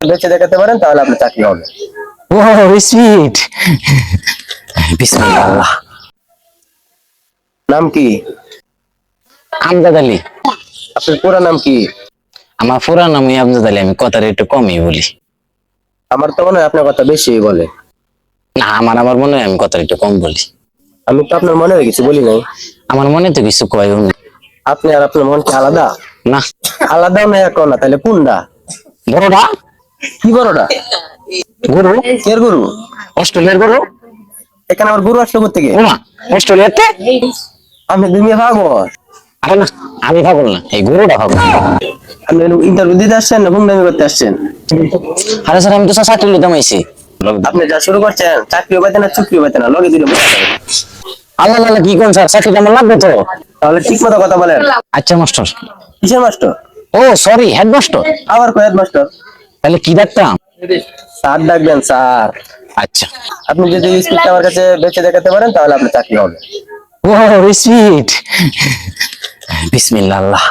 বেঁচে দেখাতে পারেন তাহলে আপনার চাকরি হবে। ও সুইট। বিসমিল্লাহ। নাম কি? আমজাদ আলী। আপনার পুরো নাম কি? আমার পুরা নামই আমজাদ আলী, আমি কথাটা একটু কমই বলি। আমার তো মনে হয় আপনার কথা বেশি বলে। না, আমার মনে হয় আমি কথাটা একটু কম বলি। আমি তো আপনার মনে হয়ে গেছি বলি নাই। আমার মনে তো কিছু কয় না। আপনি আর আপনার মন কি আলাদা? না, আলাদা না এক না, তাহলে কোনটা? বড়টা কি বড়টা? গরু, এর গরু? অস্ট্রেলিয়ার গরু। এখানে আমার গরু আসলো কোথেকে? ও মা, অস্ট্রেলিয়াতে? আপনি দুনিয়া ভাগো। আরে না, আমি পাগল না, এই গরুটা পাগল। আপনি ইন্টারভিউ দিতে আসছেন না গুন্ডামি করতে আসছেন? আরে স্যার, আমি তো চাকরি নিতে আইছি। আপনি যা শুরু করছেন চাকরিও পাইতে না চুক্তিও পাইতে না, লগে দিলে বুঝতে পারবেন। আল্লাহ আল্লাহ, কি কোন স্যার, চাকরিটা আমার লাগবে তো। তাহলে ঠিক মতো কথা বলেন। আচ্ছা মাস্টার। কিসের মাস্টার? ও সরি, হেড মাস্টার। আবার কয় মাস্টার? তাহলে কি ডাকতাম? স্যার ডাকবেন স্যার। আচ্ছা। আপনি যদি স্পিডটা আমার কাছে বেঁচে দেখাতে পারেন তাহলে আপনার চাকরি হবে। ও সুইট। বিসমিল্লাহ।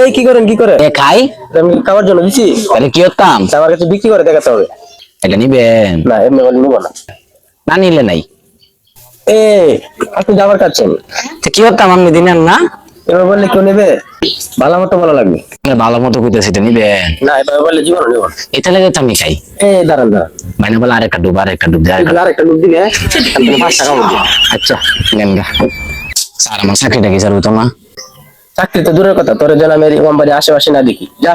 এই কি করেন কি করে? এ খাই। আমি খাওয়ার জন্য দিছি। তাহলে কি করতাম? তা আমার কাছে বিক্রি করে দেখাতে হবে। এটা নিবেন? না এমনি বলে নিবো না। না নিলে নাই। এ আপনি যাবার কাছেন, তো কি করতাম, আপনি দিনেন না? এবার বললে কেউ নেবে? ভালো মতো বলা লাগবে। ভালো মতো কইতেছি, এটা নিবেন? না এবার বললে জীবন নেব না। এটা লেগে তো আমি খাই। দাঁড়ান দাঁড়ান, মানে বলে আরেকটা ডুব, আরেকটা ডুব, আরেকটা লোক দিলে 5 টাকা মতো। আচ্ছা নেন গা। স্যার আমার চাকরিটা কি স্যার হতো না? চাকরি তো দূরের কথা, তোর যেন আমি কোম্পানির আশেপাশে না দেখি, যা।